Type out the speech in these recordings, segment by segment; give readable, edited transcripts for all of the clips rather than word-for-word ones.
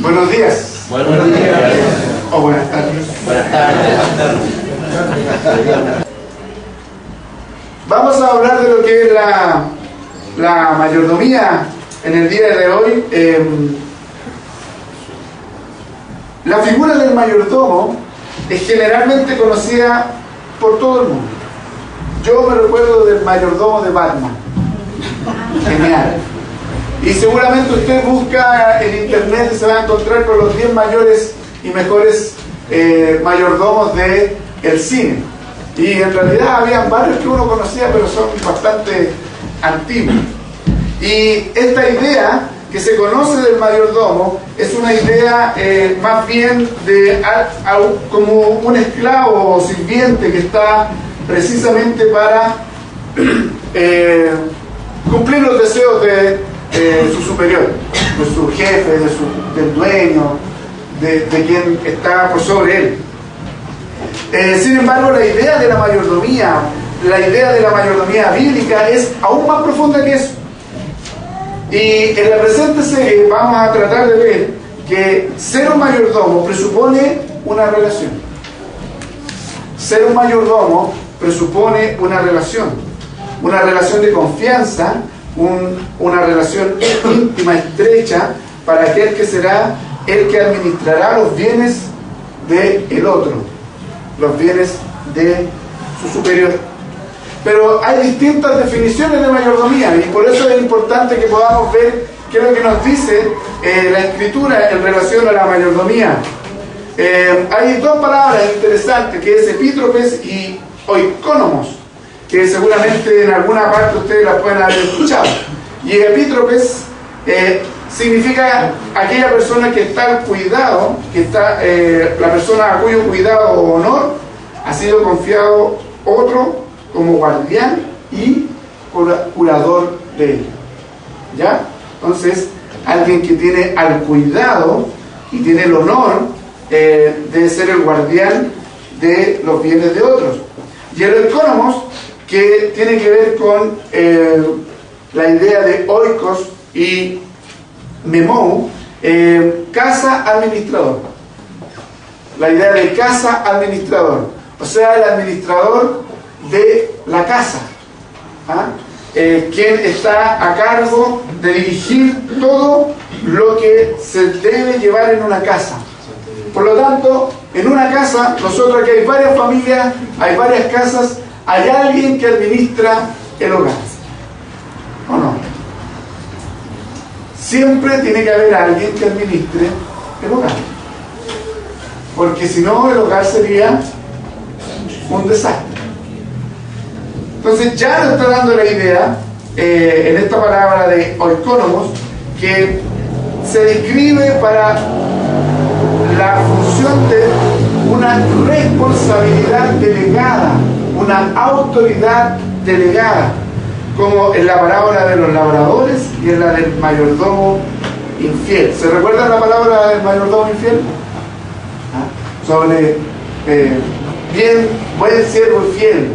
Buenos días. Buenos días. O buenas tardes. Buenas tardes. Vamos a hablar de lo que es la mayordomía en el día de hoy. La figura del mayordomo es generalmente conocida por todo el mundo. Yo me recuerdo del mayordomo de Batman. Genial. Y seguramente usted busca en internet y se va a encontrar con los 10 mayores y mejores mayordomos del cine. Y en realidad habían varios que uno conocía, pero son bastante antiguos. Y esta idea que se conoce del mayordomo es una idea más bien de como un esclavo o sirviente que está precisamente para cumplir los deseos de su superior, de su jefe, del dueño, de quien está por sobre él. Sin embargo, la idea de la mayordomía bíblica es aún más profunda que eso. Y en la presente serie vamos a tratar de ver que ser un mayordomo presupone una relación. Ser un mayordomo presupone una relación de confianza, una relación íntima, estrecha, para aquel que será el que administrará los bienes del otro, los bienes de su superior. Pero hay distintas definiciones de mayordomía y por eso es importante que podamos ver qué es lo que nos dice la Escritura en relación a la mayordomía. Hay dos palabras interesantes, que es epítropes y oikónomos, que seguramente en alguna parte ustedes las pueden haber escuchado. Y epítropes significa aquella persona que está al cuidado, la persona a cuyo cuidado o honor ha sido confiado otro como guardián y curador de él. ¿Ya? Entonces, alguien que tiene al cuidado y tiene el honor de ser el guardián de los bienes de otros. Y el oikónomos, que tiene que ver con la idea de oikos y memou, casa administrador. La idea de casa administrador, o sea, el administrador de la casa, quien está a cargo de dirigir todo lo que se debe llevar en una casa. Por lo tanto, en una casa, nosotros aquí hay varias familias, hay varias casas, hay alguien que administra el hogar, ¿o no? Siempre tiene que haber alguien que administre el hogar, porque si no, el hogar sería un desastre. Entonces ya nos está dando la idea en esta palabra de oikónomos, que se describe para la función de una responsabilidad delegada, una autoridad delegada, como en la parábola de los labradores y en la del mayordomo infiel. ¿Se recuerda la palabra del mayordomo infiel? Sobre buen siervo y fiel.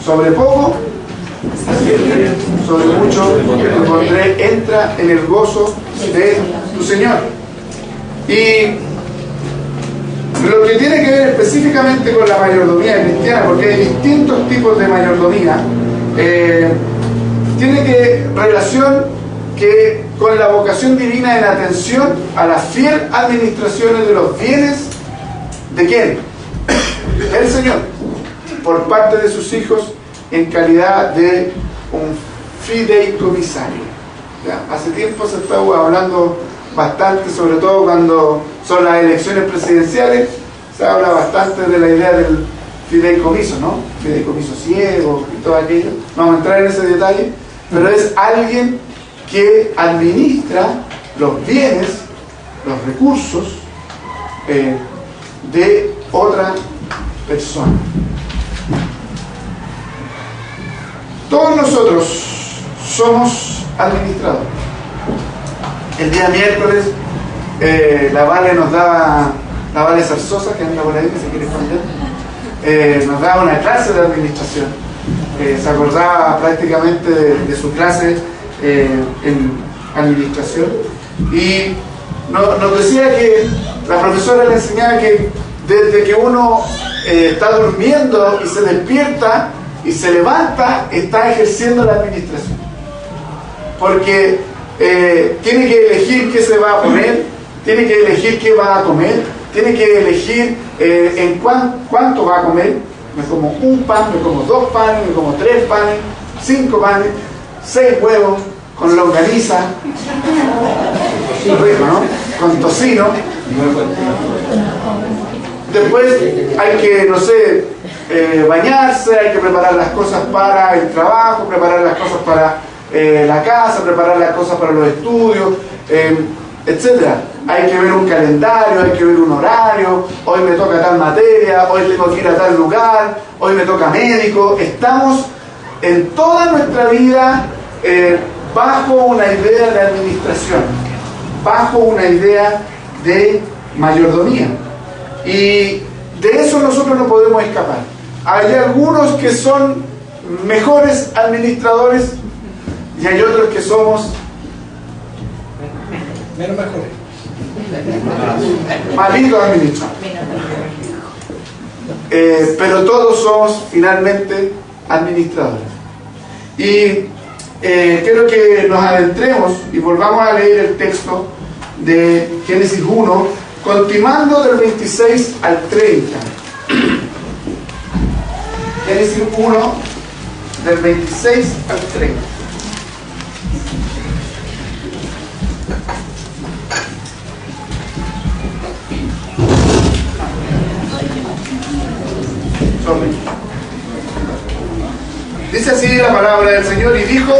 Sobre poco, sobre mucho te pondré, entra en el gozo de tu Señor. Y lo que tiene que ver específicamente con la mayordomía cristiana, porque hay distintos tipos de mayordomía, tiene que relación que con la vocación divina en atención a la fiel administración de los bienes de ¿quién? El Señor, por parte de sus hijos en calidad de un fideicomisario. ¿Ya? Hace tiempo se está hablando bastante, sobre todo cuando son las elecciones presidenciales, se habla bastante de la idea del fideicomiso, ¿no? Fideicomiso ciego y todo aquello. No vamos a entrar en ese detalle, pero es alguien que administra los bienes, los recursos de otra persona. Todos nosotros somos administradores. El día miércoles la Vale Zarzosa, que anda por ahí, que se quiere esconder, nos daba una clase de administración. Se acordaba prácticamente de su clase en administración, y Nos decía que la profesora le enseñaba que desde que uno está durmiendo y se despierta y se levanta, está ejerciendo la administración. Porque tiene que elegir qué se va a poner, tiene que elegir qué va a comer, tiene que elegir en cuánto va a comer. Me como un pan, me como 2 panes, me como 3 panes, 5 panes, 6 huevos, con longaniza, rico, ¿no? Con tocino. Después hay que, no sé, bañarse, hay que preparar las cosas para el trabajo, preparar las cosas para la casa, preparar las cosas para los estudios, etc. Hay que ver un calendario, hay que ver un horario, hoy me toca tal materia, hoy tengo que ir a tal lugar, hoy me toca médico. Estamos en toda nuestra vida bajo una idea de administración, bajo una idea de mayordomía. Y de eso nosotros no podemos escapar. Hay algunos que son mejores administradores y hay otros que somos menos mejores, malitos administradores. Pero todos somos finalmente administradores. Y quiero que nos adentremos y volvamos a leer el texto de Génesis 1, continuando del 26 al 30. Génesis 1, del 26 al 30. Dice así la palabra del Señor: y dijo,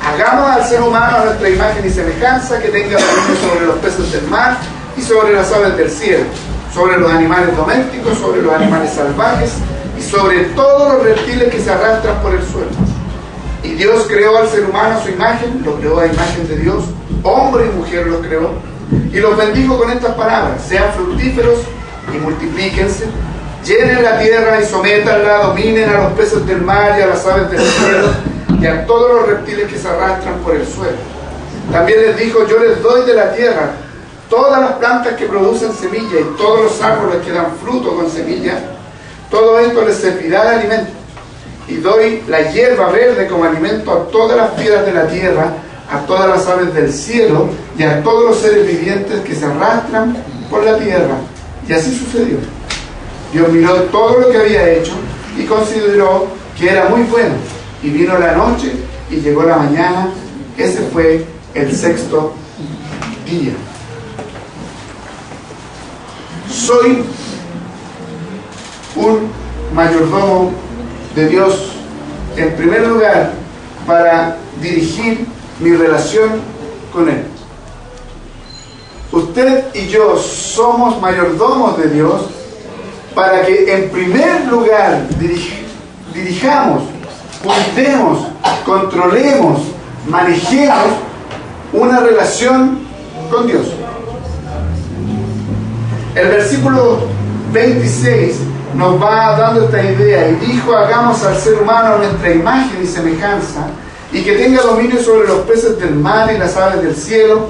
hagamos al ser humano a nuestra imagen y semejanza, que tenga dominio sobre los peces del mar y sobre las aves del cielo, sobre los animales domésticos, sobre los animales salvajes y sobre todos los reptiles que se arrastran por el suelo. Y Dios creó al ser humano a su imagen, lo creó a imagen de Dios, hombre y mujer los creó, y los bendijo con estas palabras: sean fructíferos y multiplíquense, llenen la tierra y sométanla, dominen a los peces del mar y a las aves del cielo y a todos los reptiles que se arrastran por el suelo. También les dijo: yo les doy de la tierra todas las plantas que producen semilla y todos los árboles que dan fruto con semilla. Todo esto les servirá de alimento. Y doy la hierba verde como alimento a todas las piedras de la tierra, a todas las aves del cielo y a todos los seres vivientes que se arrastran por la tierra. Y así sucedió. Dios miró todo lo que había hecho y consideró que era muy bueno. Y vino la noche y llegó la mañana. Ese fue el 6º día. Soy un mayordomo de Dios, en primer lugar, para dirigir mi relación con Él. Usted y yo somos mayordomos de Dios para que en primer lugar dirijamos, cuidemos, controlemos, manejemos una relación con Dios. El versículo 26 nos va dando esta idea: y dijo, hagamos al ser humano a nuestra imagen y semejanza, y que tenga dominio sobre los peces del mar y las aves del cielo,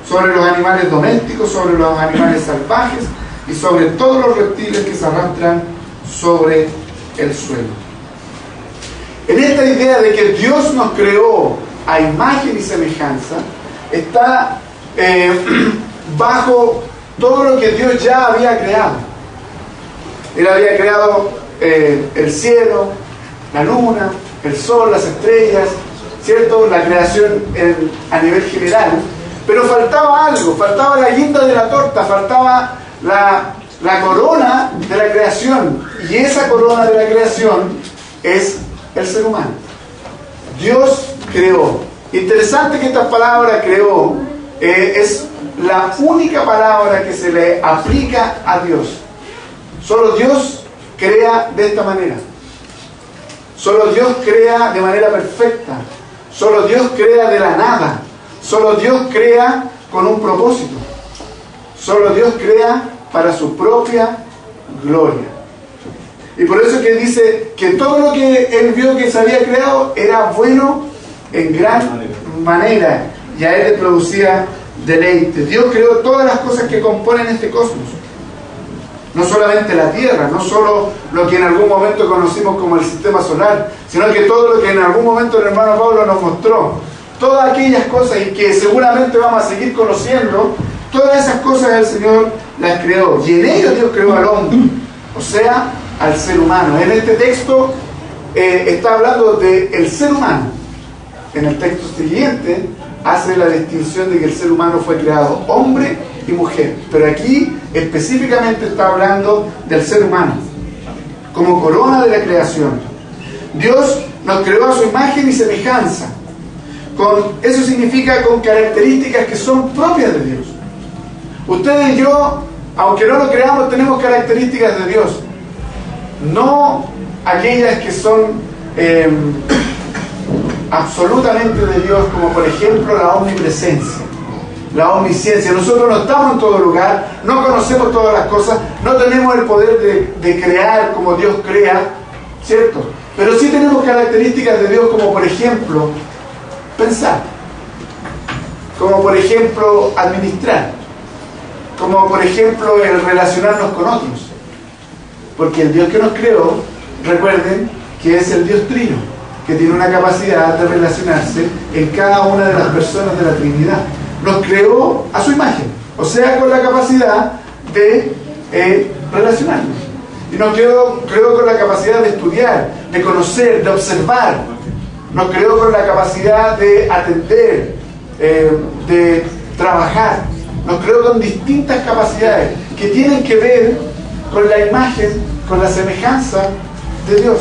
sobre los animales domésticos, sobre los animales salvajes y sobre todos los reptiles que se arrastran sobre el suelo. En esta idea de que Dios nos creó a imagen y semejanza, está bajo todo lo que Dios ya había creado. Él había creado el cielo, la luna, el sol, las estrellas, ¿cierto? La creación a nivel general. Pero faltaba algo, faltaba la guinda de la torta, faltaba la corona de la creación. Y esa corona de la creación es el ser humano. Dios creó. Interesante que esta palabra creó es la única palabra que se le aplica a Dios. Solo Dios crea de esta manera. Solo Dios crea de manera perfecta. Solo Dios crea de la nada. Solo Dios crea con un propósito. Solo Dios crea para su propia gloria. Y por eso que dice que todo lo que Él vio que se había creado era bueno en gran manera. Y a Él le producía deleite. Dios creó todas las cosas que componen este cosmos. No solamente la Tierra, no solo lo que en algún momento conocimos como el sistema solar, sino que todo lo que en algún momento el hermano Pablo nos mostró. Todas aquellas cosas y que seguramente vamos a seguir conociendo, todas esas cosas el Señor las creó. Y en ellos Dios creó al hombre, o sea, al ser humano. En este texto está hablando del ser humano. En el texto siguiente hace la distinción de que el ser humano fue creado hombre y mujer. Pero aquí específicamente está hablando del ser humano, como corona de la creación. Dios nos creó a su imagen y semejanza. Eso significa con características que son propias de Dios. Ustedes y yo, aunque no lo creamos, tenemos características de Dios. No aquellas que son absolutamente de Dios, como por ejemplo la omnipresencia, la omnisciencia. Nosotros no estamos en todo lugar, no conocemos todas las cosas, no tenemos el poder de crear como Dios crea, ¿cierto? Pero sí tenemos características de Dios, como por ejemplo pensar, como por ejemplo administrar, como por ejemplo el relacionarnos con otros. Porque el Dios que nos creó, recuerden que es el Dios Trino, que tiene una capacidad de relacionarse en cada una de las personas de la Trinidad. Nos creó a su imagen, o sea, con la capacidad de relacionarnos. Y nos creó con la capacidad de estudiar, de conocer, de observar. Nos creó con la capacidad de atender, de trabajar. Nos creó con distintas capacidades que tienen que ver con la imagen, con la semejanza de Dios.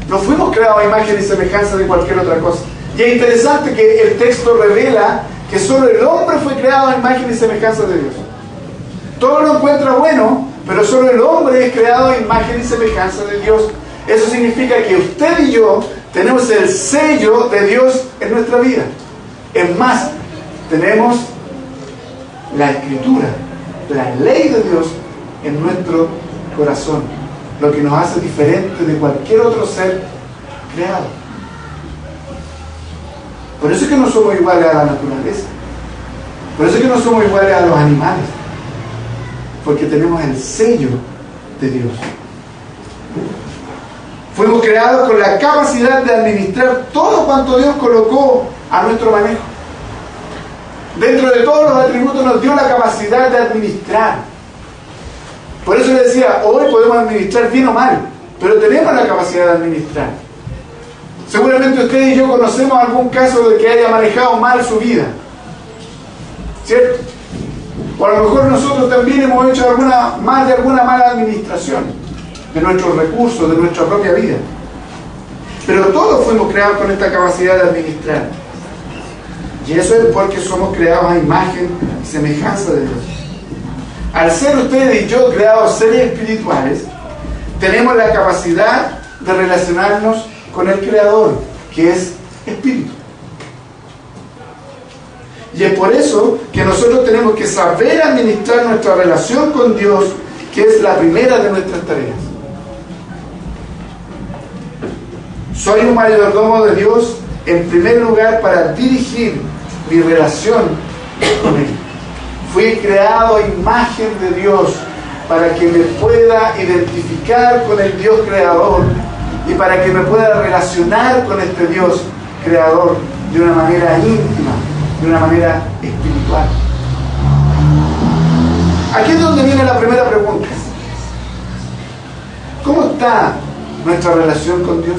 No fuimos creados a imagen y semejanza de cualquier otra cosa. Y es interesante que el texto revela que solo el hombre fue creado a imagen y semejanza de Dios. Todo lo encuentra bueno, pero solo el hombre es creado a imagen y semejanza de Dios. Eso significa que usted y yo tenemos el sello de Dios en nuestra vida. Es más, tenemos la Escritura, la ley de Dios en nuestro corazón, lo que nos hace diferente de cualquier otro ser creado. Por eso es que no somos iguales a la naturaleza, por eso es que no somos iguales a los animales, porque tenemos el sello de Dios. Fuimos creados con la capacidad de administrar todo cuanto Dios colocó a nuestro manejo. Dentro de todos los atributos nos dio la capacidad de administrar. Por eso le decía, hoy podemos administrar bien o mal, pero tenemos la capacidad de administrar. Seguramente usted y yo conocemos algún caso de que haya manejado mal su vida, ¿cierto? O a lo mejor nosotros también hemos hecho alguna mala administración de nuestros recursos, de nuestra propia vida. Pero todos fuimos creados con esta capacidad de administrar. Y eso es porque somos creados a imagen y semejanza de Dios. Al ser ustedes y yo creados seres espirituales, tenemos la capacidad de relacionarnos con el Creador, que es Espíritu. Y es por eso que nosotros tenemos que saber administrar nuestra relación con Dios, que es la primera de nuestras tareas. Soy un mayordomo de Dios, en primer lugar, para dirigir mi relación con Él. Fui creado a imagen de Dios para que me pueda identificar con el Dios creador y para que me pueda relacionar con este Dios creador de una manera íntima, de una manera espiritual. Aquí es donde viene la primera pregunta. ¿Cómo está nuestra relación con Dios?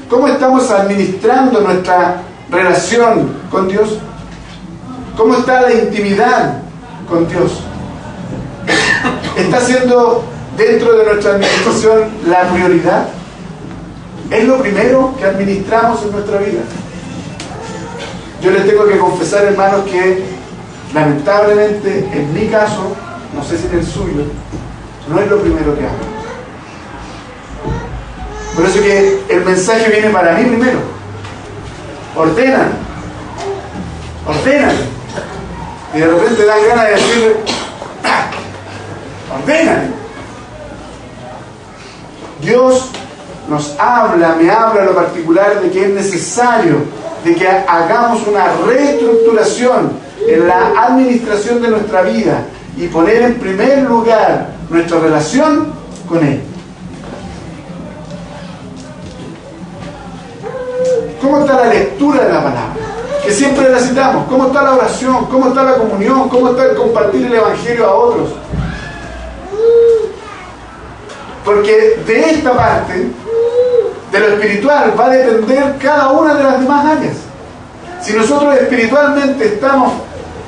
¿Cómo estamos administrando nuestra relación con Dios? ¿Cómo está la intimidad con Dios? ¿Está siendo dentro de nuestra administración la prioridad? ¿Es lo primero que administramos en nuestra vida? Yo les tengo que confesar, hermanos, que lamentablemente, en mi caso, no sé si en el suyo, no es lo primero que hago. Por eso que el mensaje viene para mí primero. Ordénate. Y de repente dan ganas de decirle, ordénate. Dios nos habla, me habla en lo particular de que es necesario de que hagamos una reestructuración en la administración de nuestra vida y poner en primer lugar nuestra relación con Él. ¿Cómo está la lectura de la palabra? Que siempre la citamos. ¿Cómo está la oración? ¿Cómo está la comunión? ¿Cómo está el compartir el Evangelio a otros? Porque de esta parte, de lo espiritual, va a depender cada una de las demás áreas. Si nosotros espiritualmente estamos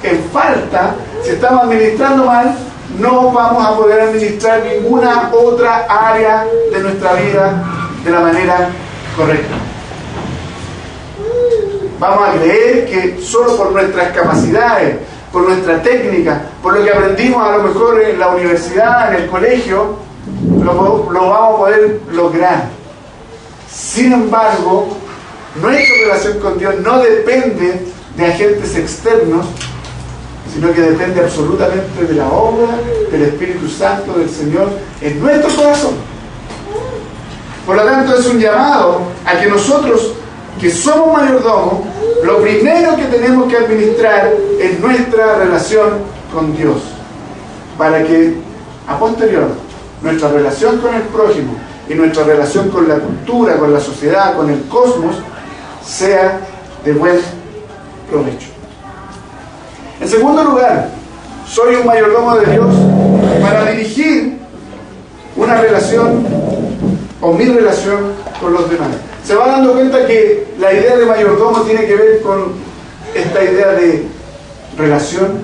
en falta, si estamos administrando mal, no vamos a poder administrar ninguna otra área de nuestra vida de la manera correcta. Vamos a creer que solo por nuestras capacidades, por nuestra técnica, por lo que aprendimos a lo mejor en la universidad, en el colegio, lo vamos a poder lograr. Sin embargo, nuestra relación con Dios no depende de agentes externos, sino que depende absolutamente de la obra del Espíritu Santo del Señor en nuestro corazón. Por lo tanto, es un llamado a que nosotros, que somos mayordomos, lo primero que tenemos que administrar es nuestra relación con Dios, para que a posterior nuestra relación con el prójimo y nuestra relación con la cultura, con la sociedad, con el cosmos, sea de buen provecho. En segundo lugar, soy un mayordomo de Dios para dirigir una relación o mi relación con los demás. Se va dando cuenta que la idea de mayordomo tiene que ver con esta idea de relación,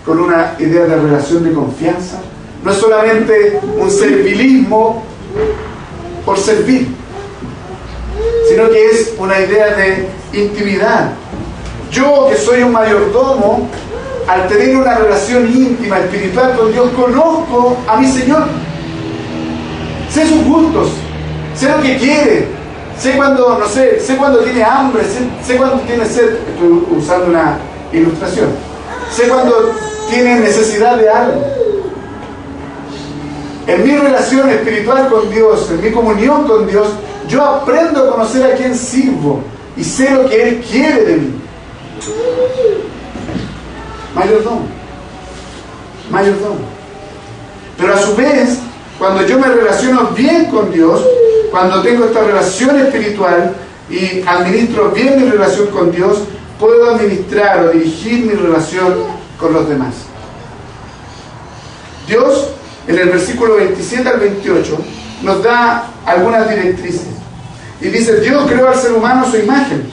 con una idea de relación de confianza. No es solamente un servilismo por servir, sino que es una idea de intimidad. Yo, que soy un mayordomo, al tener una relación íntima, espiritual con Dios, conozco a mi Señor. Sé sus gustos, sé lo que quiere, sé cuando, no sé, sé cuando tiene hambre, sé cuando tiene sed. Estoy usando una ilustración. Sé cuando tiene necesidad de algo. En mi relación espiritual con Dios, en mi comunión con Dios, yo aprendo a conocer a quién sirvo y sé lo que Él quiere de mí. Mayordomo. Pero a su vez, cuando yo me relaciono bien con Dios, cuando tengo esta relación espiritual y administro bien mi relación con Dios, puedo administrar o dirigir mi relación con los demás. Dios, en el versículo 27 al 28, nos da algunas directrices. Y dice, Dios creó al ser humano a su imagen.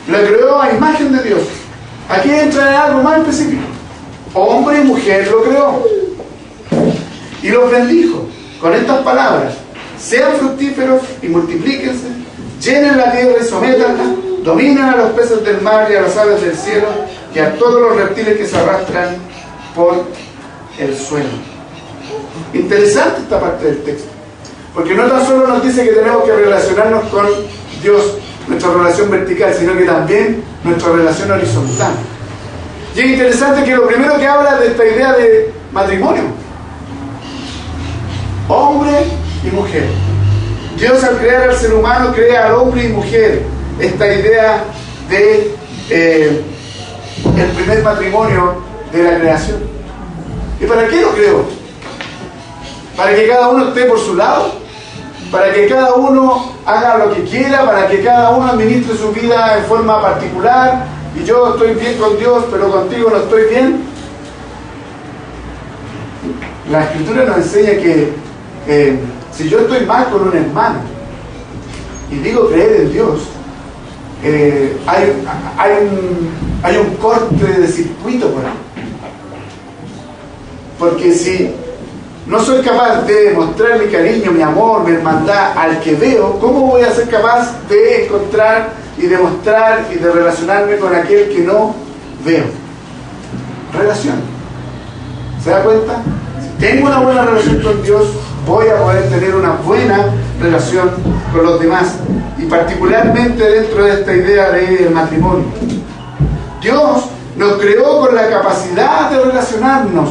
Lo creó a imagen de Dios. Aquí entra en algo más específico. Hombre y mujer lo creó. Y los bendijo con estas palabras: sean fructíferos y multiplíquense, llenen la tierra y sométanla, dominen a los peces del mar y a las aves del cielo y a todos los reptiles que se arrastran por el suelo. Interesante esta parte del texto, porque no tan solo nos dice que tenemos que relacionarnos con Dios, nuestra relación vertical, sino que también nuestra relación horizontal. Y es interesante que lo primero que habla de esta idea de matrimonio, hombre y mujer. Dios, al crear al ser humano, crea al hombre y mujer. Esta idea de el primer matrimonio de la creación. ¿Y para qué lo creó? Para que cada uno esté por su lado, para que cada uno haga lo que quiera, para que cada uno administre su vida en forma particular. Y yo estoy bien con Dios, pero contigo no estoy bien. La Escritura nos enseña que si yo estoy mal con un hermano y digo creer en Dios, hay un corte de circuito por ahí. Porque si no soy capaz de mostrar mi cariño, mi amor, mi hermandad al que veo, ¿cómo voy a ser capaz de encontrar y demostrar y de relacionarme con aquel que no veo? Relación. ¿Se da cuenta? Si tengo una buena relación con Dios, voy a poder tener una buena relación con los demás, y particularmente dentro de esta idea del matrimonio. Dios nos creó con la capacidad de relacionarnos,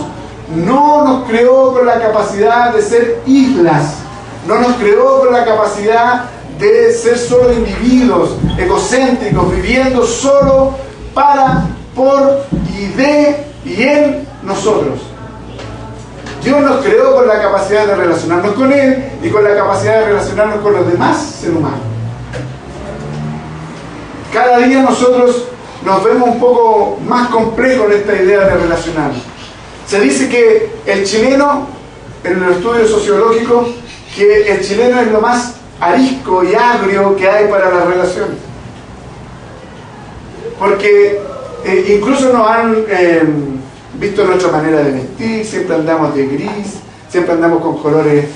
no nos creó con la capacidad de ser islas, no nos creó con la capacidad de ser solo individuos egocéntricos, viviendo solo para, por y de y en nosotros. Dios nos creó con la capacidad de relacionarnos con Él y con la capacidad de relacionarnos con los demás seres humanos. Cada día nosotros nos vemos un poco más complejos en esta idea de relacionarnos. Se dice que el chileno, en el estudio sociológico, que el chileno es lo más arisco y agrio que hay para las relaciones. Porque incluso nos han visto nuestra manera de vestir, siempre andamos de gris, siempre andamos con colores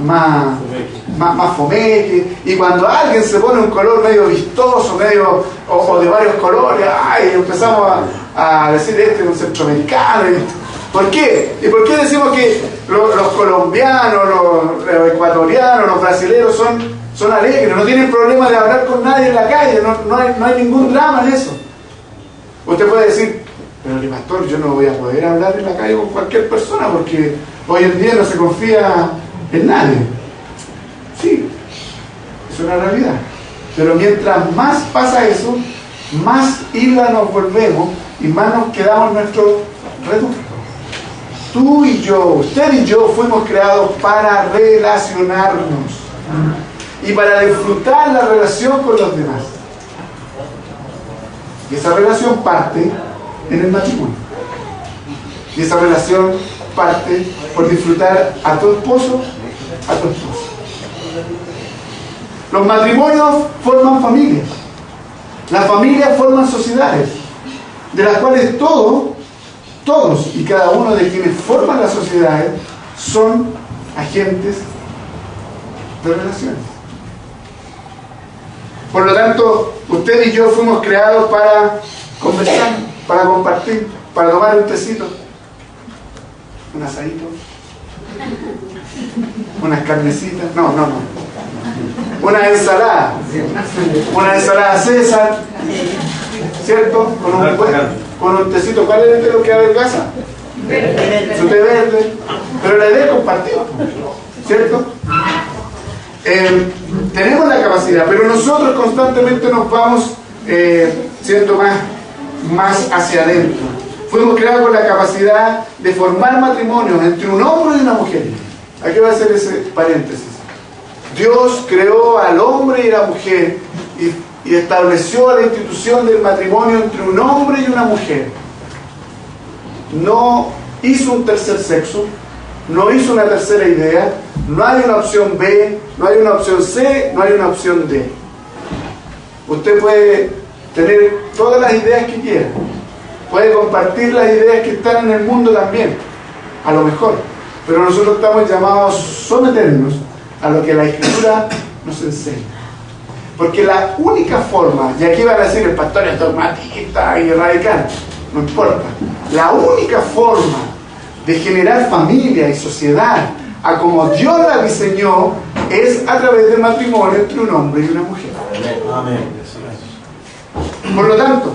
más fomeque, y cuando alguien se pone un color medio vistoso, medio o de varios colores, ¡ay! Empezamos a decir este es un centroamericano. ¿Por qué? ¿Y por qué decimos que los colombianos, los ecuatorianos, los brasileños son alegres, no tienen problema de hablar con nadie en la calle, no hay ningún drama en eso? Usted puede decir, pero mi pastor, yo no voy a poder hablar en la calle con cualquier persona porque hoy en día no se confía en nadie. Sí, es una realidad. Pero mientras más pasa eso, más isla nos volvemos y más nos quedamos en nuestro reducto. Tú y yo, usted y yo fuimos creados para relacionarnos y para disfrutar la relación con los demás. Y esa relación parte en el matrimonio. Y esa relación parte por disfrutar a tu esposo, a tu esposa. Los matrimonios forman familias. Las familias forman sociedades, de las cuales todos y cada uno de quienes forman las sociedades son agentes de relaciones. Por lo tanto, usted y yo fuimos creados para conversar, para compartir, para tomar un tecito, un asadito, unas carnecitas, una ensalada César, ¿cierto? Con un tecito. ¿Cuál es el té que adelgaza? Su té verde. Pero la idea es compartir, ¿cierto? Tenemos la capacidad, pero nosotros constantemente nos vamos siendo más hacia adentro. Fuimos creados con la capacidad de formar matrimonios entre un hombre y una mujer. Aquí va a hacer ese paréntesis. Dios creó al hombre y la mujer y estableció la institución del matrimonio entre un hombre y una mujer. No hizo un tercer sexo, no hizo una tercera idea, no hay una opción B, no hay una opción C, no hay una opción D. Usted puede tener todas las ideas que quiera, puede compartir las ideas que están en el mundo también, a lo mejor, pero nosotros estamos llamados a someternos a lo que la Escritura nos enseña. Porque la única forma, y aquí van a decir el pastor es dogmatista y radical, no importa, la única forma de generar familia y sociedad a como Dios la diseñó es a través del matrimonio entre un hombre y una mujer. Amén. Por lo tanto,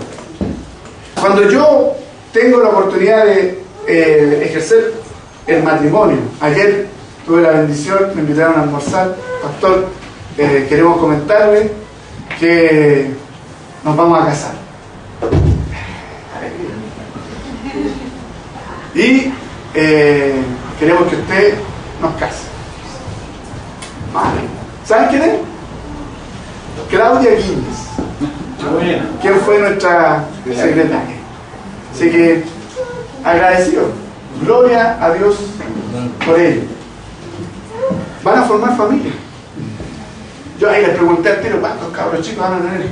cuando yo tengo la oportunidad de ejercer el matrimonio, ayer tuve la bendición, me invitaron a almorzar, pastor, queremos comentarle que nos vamos a casar. Y queremos que usted nos case. Vale. ¿Saben quién es? Claudia Guinness, quien fue nuestra secretaria. Así que agradecido. Gloria a Dios por ello. Van a formar familia. Yo ahí les pregunté al tiro, ¿cuántos cabros chicos van a tener?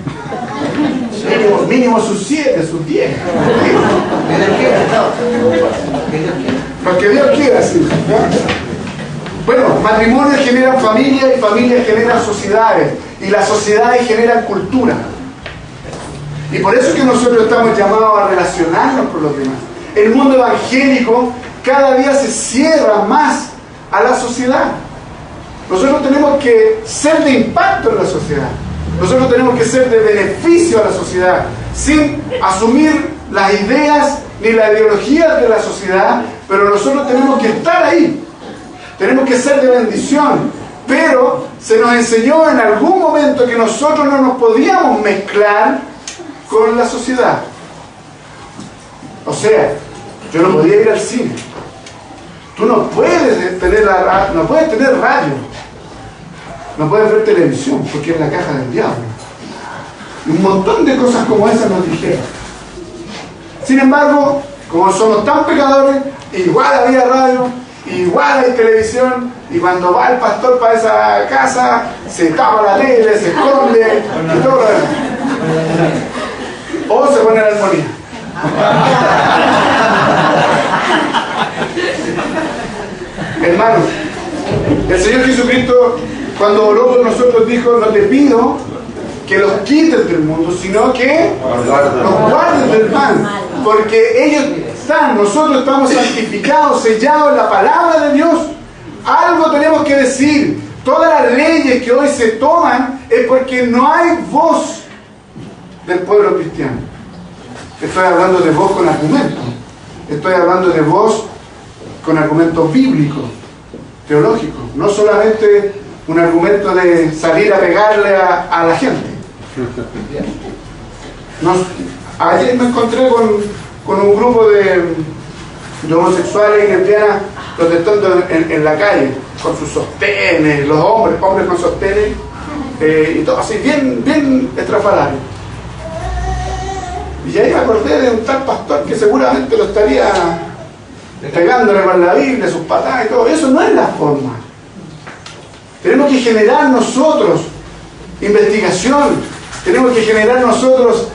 Mínimo sus 7, sus 10. Lo que Dios quiera, sí. Bueno, matrimonios generan familia y familias generan sociedades. Y las sociedades generan cultura. Y por eso es que nosotros estamos llamados a relacionarnos con los demás. El mundo evangélico cada día se cierra más a la sociedad. Nosotros tenemos que ser de impacto en la sociedad. Nosotros tenemos que ser de beneficio a la sociedad, sin asumir las ideas ni las ideologías de la sociedad, pero nosotros tenemos que estar ahí. Tenemos que ser de bendición. Pero se nos enseñó en algún momento que nosotros no nos podíamos mezclar con la sociedad. O sea, yo no podía ir al cine. Tú no puedes tener no puedes tener radio. No puedes ver televisión porque es la caja del diablo. Y un montón de cosas como esas nos dijeron. Sin embargo, como somos tan pecadores, igual había radio, igual hay televisión, y cuando va el pastor para esa casa, se tapa la tele, se esconde, y todo lo demás. O se pone la armonía. Hermanos, el Señor Jesucristo, cuando oró por nosotros, dijo: no te pido que los quites del mundo, sino que los guardes del mal, porque ellos nosotros estamos santificados, sellados en la palabra de Dios. Algo tenemos que decir. Todas las leyes que hoy se toman es porque no hay voz del pueblo cristiano. Estoy hablando de voz con argumentos. Estoy hablando de voz con argumentos bíblicos, teológicos. No solamente un argumento de salir a pegarle a la gente. Ayer me encontré con un grupo de homosexuales y lesbianas protestando en la calle, con sus sostenes, los hombres con sostenes, y todo así, bien estrafalario. Y ahí me acordé de un tal pastor que seguramente lo estaría pegándole con la Biblia, sus patadas y todo. Eso no es la forma. Tenemos que generar nosotros investigación, tenemos que generar nosotros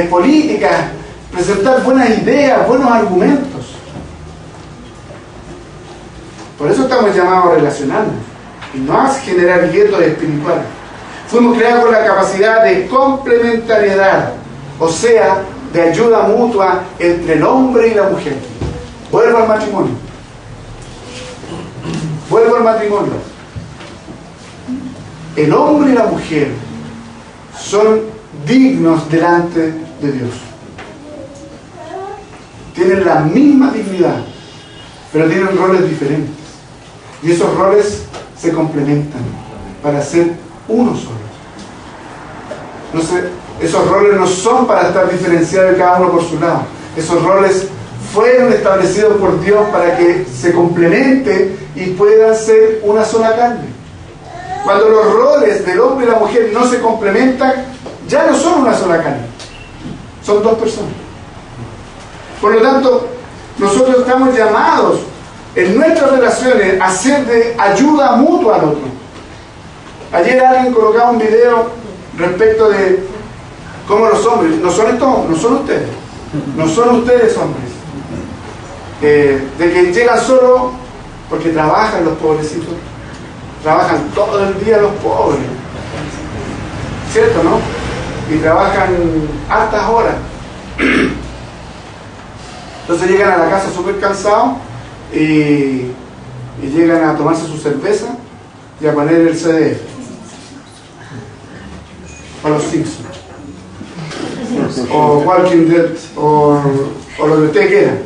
políticas, presentar buenas ideas, buenos argumentos. Por eso estamos llamados a relacionarnos y no a generar guetos espirituales. Fuimos creados con la capacidad de complementariedad, o sea, de ayuda mutua entre el hombre y la mujer. Vuelvo al matrimonio. El hombre y la mujer son dignos delante de Dios. Tienen la misma dignidad, pero tienen roles diferentes. Y esos roles se complementan para ser uno solo. No sé, esos roles no son para estar diferenciados cada uno por su lado. Esos roles fueron establecidos por Dios para que se complementen y puedan ser una sola carne. Cuando los roles del hombre y la mujer no se complementan, ya no son una sola carne. Son dos personas. Por lo tanto, nosotros estamos llamados en nuestras relaciones a ser de ayuda mutua al otro. Ayer alguien colocaba un video respecto de cómo los hombres, no son ustedes hombres, de que llegan solo porque trabajan los pobrecitos, trabajan todo el día los pobres, ¿cierto, no? Y trabajan hartas horas. Entonces llegan a la casa súper cansados y llegan a tomarse su cerveza y a poner el CD para los Simpsons o Walking Dead o lo que ustedes quieran.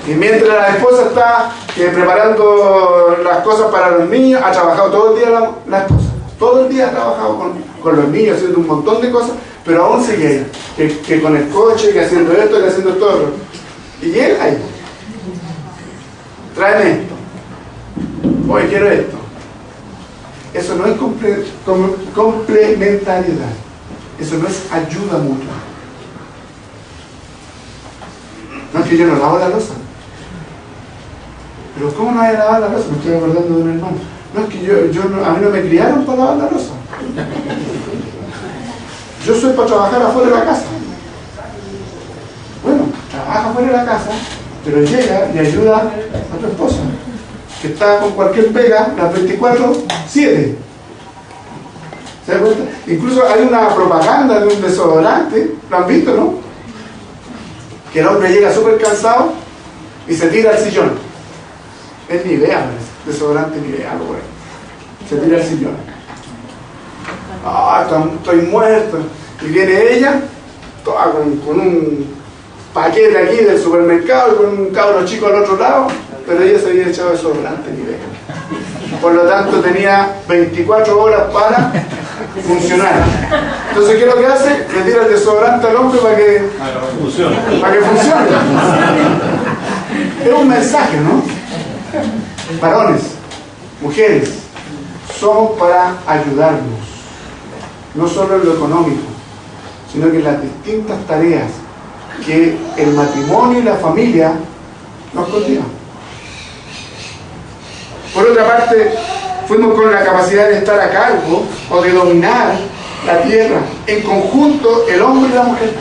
Y mientras la esposa está preparando las cosas para los niños, ha trabajado todo el día la esposa, todo el día ha trabajado con los niños, haciendo un montón de cosas, pero aún sigue ella, que con el coche, que haciendo esto, que haciendo todo. Y él ahí, tráeme esto, hoy quiero esto. Eso no es complementariedad, eso no es ayuda mutua. No es que yo no lavo la loza, pero ¿cómo no voy a lavar la loza? Me estoy acordando de un hermano. No es que a mí no me criaron para lavar la loza. Yo soy para trabajar afuera de la casa. Bueno, trabaja afuera de la casa, pero llega y ayuda a tu esposa, que está con cualquier pega las 24/7. ¿Se dan cuenta? Incluso hay una propaganda de un desodorante, ¿lo han visto, no? Que el hombre llega súper cansado y se tira al sillón. Es Nivea, desodorante Nivea, algo por ahí. Se tira al sillón. Estoy muerto. Y viene ella, toda con un paquete aquí del supermercado y con un cabro chico al otro lado, pero ella se había echado desodorante Nivea. por lo tanto tenía 24 horas para funcionar. Entonces, ¿qué es lo que hace? Le tira el desodorante al hombre para que funcione. Es un mensaje, ¿no? Varones, mujeres, somos para ayudarnos, no solo en lo económico, sino que en las distintas tareas que el matrimonio y la familia nos conllevan. Por otra parte, fuimos con la capacidad de estar a cargo o de dominar la tierra, en conjunto el hombre y la mujer.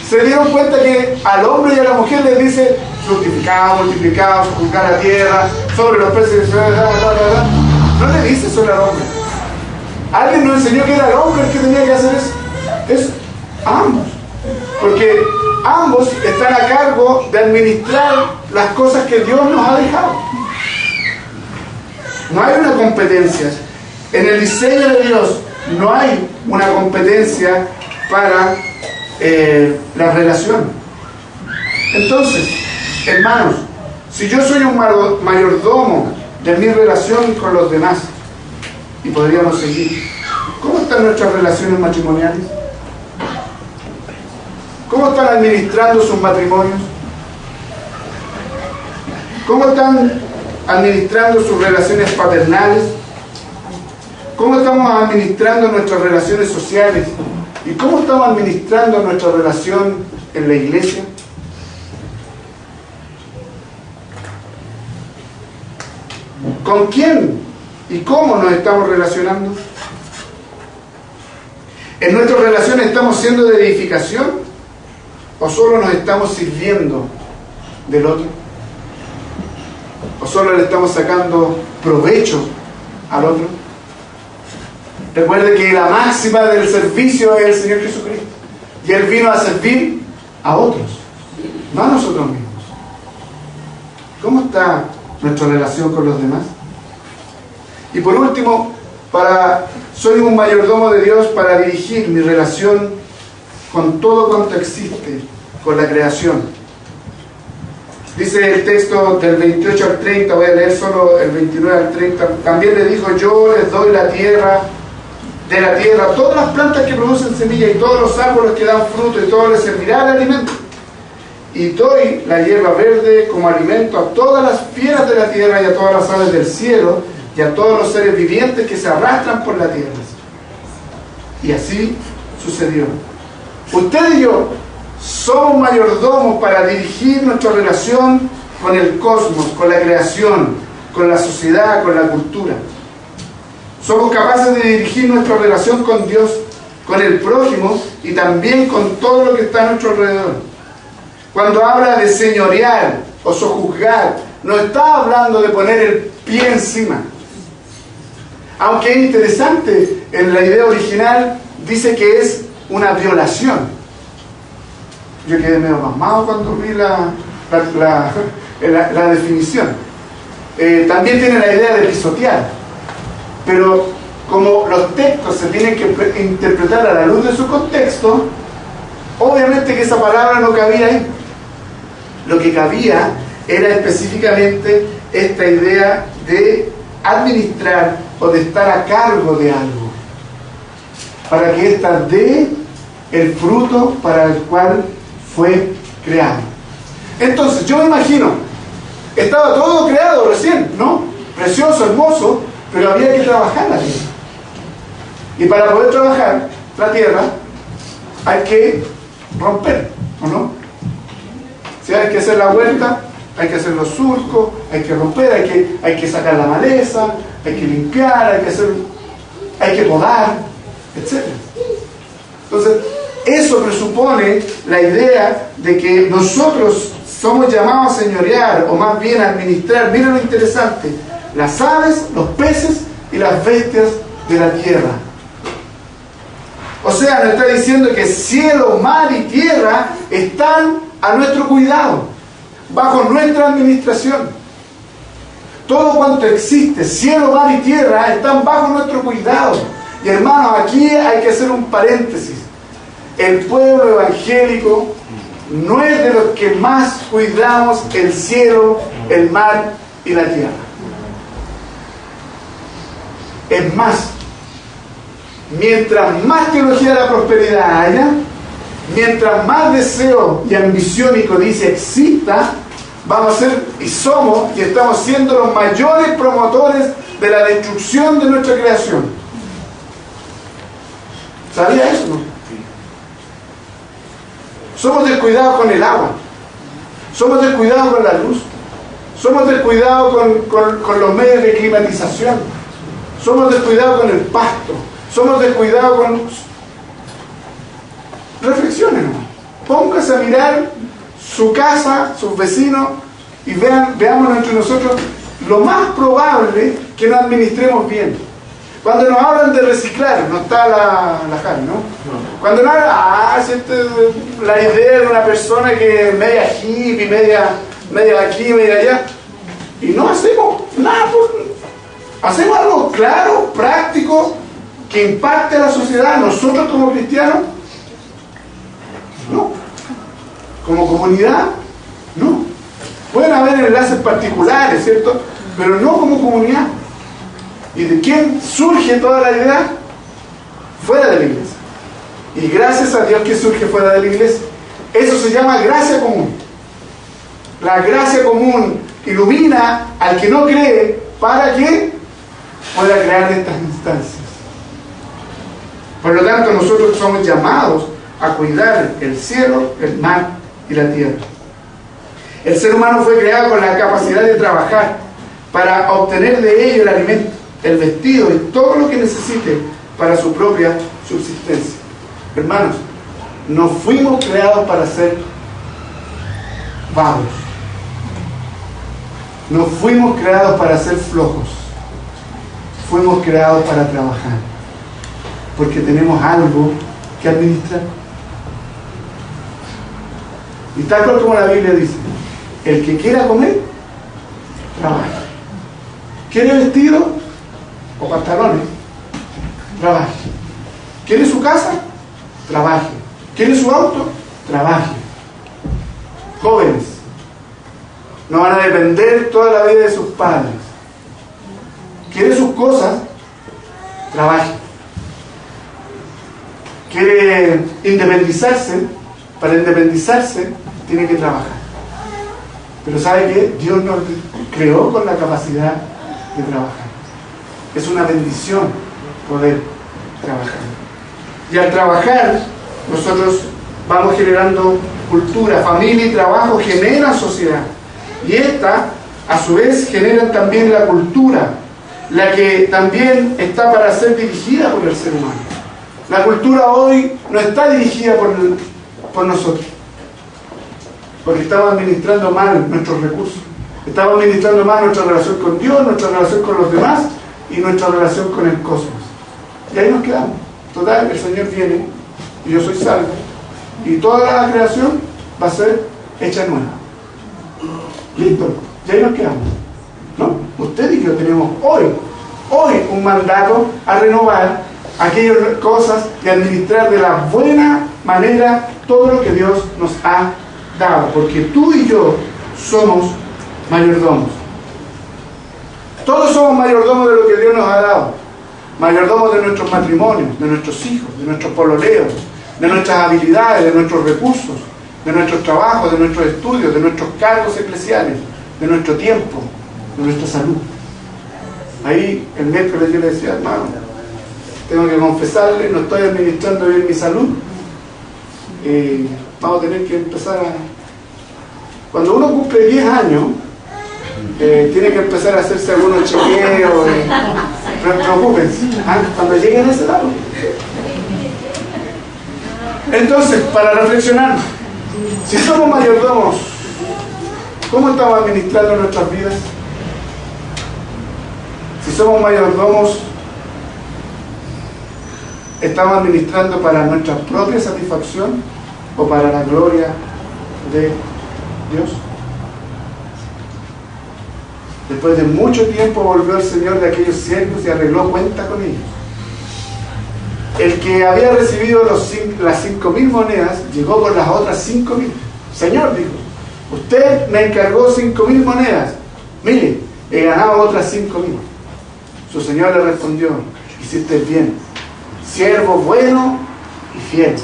Se dieron cuenta que al hombre y a la mujer les dice: fructificados, multiplicados, juzgar la tierra, sobre los peces, no le dice solo al hombre. Alguien nos enseñó que era el hombre el que tenía que hacer eso. Es ambos, porque ambos están a cargo de administrar las cosas que Dios nos ha dejado. No hay una competencia. En el diseño de Dios no hay una competencia para la relación. Entonces, hermanos, si yo soy un mayordomo de mi relación con los demás, y podríamos seguir, ¿cómo están nuestras relaciones matrimoniales? ¿Cómo están administrando sus matrimonios? ¿Cómo están administrando sus relaciones paternales? ¿Cómo estamos administrando nuestras relaciones sociales? ¿Y cómo estamos administrando nuestra relación en la iglesia? ¿Con quién y cómo nos estamos relacionando? ¿En nuestras relaciones estamos siendo de edificación o solo nos estamos sirviendo del otro? ¿O solo le estamos sacando provecho al otro? Recuerde que la máxima del servicio es el Señor Jesucristo. Y Él vino a servir a otros, no a nosotros mismos. ¿Cómo está nuestra relación con los demás? Y por último, soy un mayordomo de Dios para dirigir mi relación con todo cuanto existe, con la creación. Dice el texto del 28 al 30, voy a leer solo el 29 al 30. También le dijo: yo les doy de la tierra todas las plantas que producen semilla y todos los árboles que dan fruto, y todo les servirá de alimento. Y doy la hierba verde como alimento a todas las fieras de la tierra y a todas las aves del cielo y a todos los seres vivientes que se arrastran por la tierra. Y así sucedió. Usted y yo somos mayordomos para dirigir nuestra relación con el cosmos, con la creación, con la sociedad, con la cultura. Somos capaces de dirigir nuestra relación con Dios, con el prójimo y también con todo lo que está a nuestro alrededor. Cuando habla de señorear o sojuzgar, no está hablando de poner el pie encima. Aunque es interesante, en la idea original dice que es una violación. Yo quedé medio pasmado cuando vi la definición. También tiene la idea de pisotear. Pero como los textos se tienen que interpretar a la luz de su contexto, obviamente que esa palabra no cabía ahí. Lo que cabía era específicamente esta idea de administrar o de estar a cargo de algo, para que ésta dé el fruto para el cual fue creado. Entonces, yo me imagino, estaba todo creado recién, ¿no? Precioso, hermoso, pero había que trabajar la tierra. Y para poder trabajar la tierra hay que romper, ¿o no? Si hay que hacer la huerta, hay que hacer los surcos, hay que romper, hay que sacar la maleza, hay que limpiar, hay que podar, etc. Entonces, eso presupone la idea de que nosotros somos llamados a señorear, o más bien a administrar. Miren lo interesante: las aves, los peces y las bestias de la tierra. O sea, nos está diciendo que cielo, mar y tierra están a nuestro cuidado, bajo nuestra administración. Todo cuanto existe, cielo, mar y tierra, están bajo nuestro cuidado. Y hermanos, aquí hay que hacer un paréntesis. El pueblo evangélico no es de los que más cuidamos el cielo, el mar y la tierra. Es más, mientras más teología de la prosperidad haya, mientras más deseo y ambición y codicia exista, vamos a ser y somos y estamos siendo los mayores promotores de la destrucción de nuestra creación. ¿Sabía eso? No? Somos descuidados con el agua, somos descuidados con la luz, somos descuidados con los medios de climatización, somos descuidados con el pasto, somos descuidados con... Reflexionen, póngase a mirar su casa, sus vecinos, y veamos entre nosotros lo más probable que nos administremos bien. Cuando nos hablan de reciclar, no está la Jari, ¿no? Cuando nos hablan, la idea de una persona que es media hippie, media aquí, media allá, y no hacemos nada, hacemos algo claro, práctico, que impacte a la sociedad. Nosotros como cristianos, no. Como comunidad, no. Pueden haber enlaces particulares, ¿cierto? Pero no como comunidad. ¿Y de quién surge toda la idea? Fuera de la iglesia. Y gracias a Dios que surge fuera de la iglesia. Eso se llama gracia común. La gracia común ilumina al que no cree para que pueda crear estas instancias. Por lo tanto, nosotros somos llamados a cuidar el cielo, el mar y la tierra. El ser humano fue creado con la capacidad de trabajar para obtener de ello el alimento, el vestido y todo lo que necesite para su propia subsistencia. Hermanos, no fuimos creados para ser vagos. No fuimos creados para ser flojos. Fuimos creados para trabajar. Porque tenemos algo que administrar. Y tal cual como la Biblia dice, el que quiera comer, trabaje. ¿Quiere vestido o pantalones? Trabaje. ¿Quiere su casa? Trabaje. ¿Quiere su auto? Trabaje. Jóvenes, no van a depender toda la vida de sus padres. ¿Quiere sus cosas? Trabaje. ¿Quiere independizarse? Para independizarse tiene que trabajar. Pero ¿sabe qué? Dios nos creó con la capacidad de trabajar. Es una bendición poder trabajar. Y al trabajar, nosotros vamos generando cultura, familia y trabajo generan sociedad. Y esta, a su vez, genera también la cultura, la que también está para ser dirigida por el ser humano. La cultura hoy no está dirigida por nosotros, porque estamos administrando mal nuestros recursos, estamos administrando mal nuestra relación con Dios, nuestra relación con los demás y nuestra relación con el cosmos. Y ahí nos quedamos. Total, el Señor viene y yo soy salvo y toda la creación va a ser hecha nueva. Listo, y ahí nos quedamos, ¿no? Usted y yo tenemos hoy un mandato a renovar aquellas cosas y administrar de la buena manera todo lo que Dios nos ha dado, porque tú y yo somos mayordomos. Todos somos mayordomos de lo que Dios nos ha dado, mayordomos de nuestros matrimonios, de nuestros hijos, de nuestros pololeos, de nuestras habilidades, de nuestros recursos, de nuestros trabajos, de nuestros estudios, de nuestros cargos eclesiales, de nuestro tiempo, de nuestra salud. Ahí el miércoles yo le decía, hermano, tengo que confesarle, no estoy administrando bien mi salud. Vamos a tener que empezar a... Cuando uno cumple 10 años, tiene que empezar a hacerse algunos chequeos. Preocúpense, cuando lleguen a ese lado. Entonces, para reflexionar, si somos mayordomos, ¿cómo estamos administrando nuestras vidas? Si somos mayordomos, ¿estamos administrando para nuestra propia satisfacción o para la gloria de Dios? Después de mucho tiempo volvió el Señor de aquellos siervos y arregló cuenta con ellos. El que había recibido las 5.000 monedas llegó con las otras 5.000. Señor, dijo, usted me encargó 5.000 monedas. Mire, he ganado otras 5.000. Su Señor le respondió: hiciste bien, siervo bueno y fiel.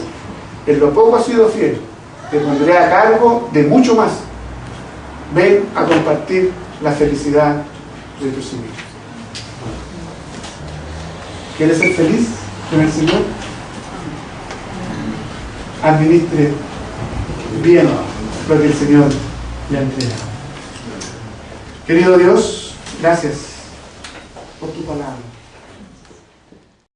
En lo poco has sido fiel, te pondré a cargo de mucho más. Ven a compartir la felicidad de tu Señor. ¿Quieres ser feliz con el Señor? Administre bien lo que el Señor le ha entregado. Querido Dios, gracias por tu palabra.